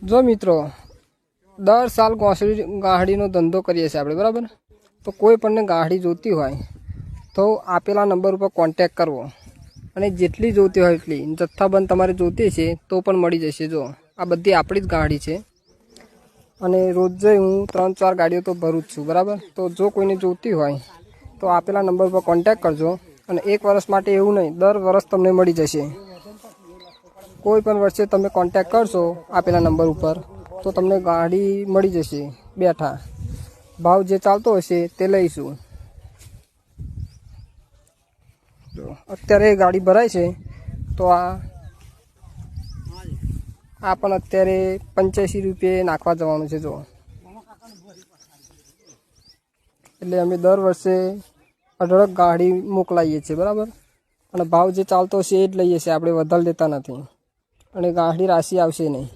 જો મિત્રો, દર સાલ ગાડીનો ધંધો કરીએ છીએ આપણે, બરાબર? તો કોઈ પણને ગાડી જોતી હોય તો આપેલા નંબર ઉપર કોન્ટેક કરવો અને જેટલી જોતી હોય એટલી જથ્થાબંધ તમારે જોતી છે તો પણ મળી જશે। જો આ બધી આપણી જ ગાડી છે અને રોજે હું 3-4 ગાડીઓ તો ભરું જ છું, બરાબર? તો જો કોઈને જોતી હોય તો આપેલા નંબર પર કોન્ટેક કરજો અને 1 વર્ષ માટે એવું નહીં, દર વર્ષ તમને મળી જશે। કોઈ પણ વર્ષે તમે કોન્ટેક કરશો આપેલા નંબર ઉપર તો તમને ગાડી મળી જશે બેઠા। ભાવ જે ચાલતો હશે તે લઈશું। જો અત્યારે ગાડી ભરાય છે તો આ પણ અત્યારે 85 રૂપિયે નાખવા જવાનું છે। જો એટલે અમે દર વર્ષે અઢળક ગાડી મોકલાવીએ છીએ, બરાબર? અને ભાવ જે ચાલતો હશે એ જ લઈએ છીએ, આપણે વધારે લેતા નથી અને ગાડી રાશી આવશે નહીં।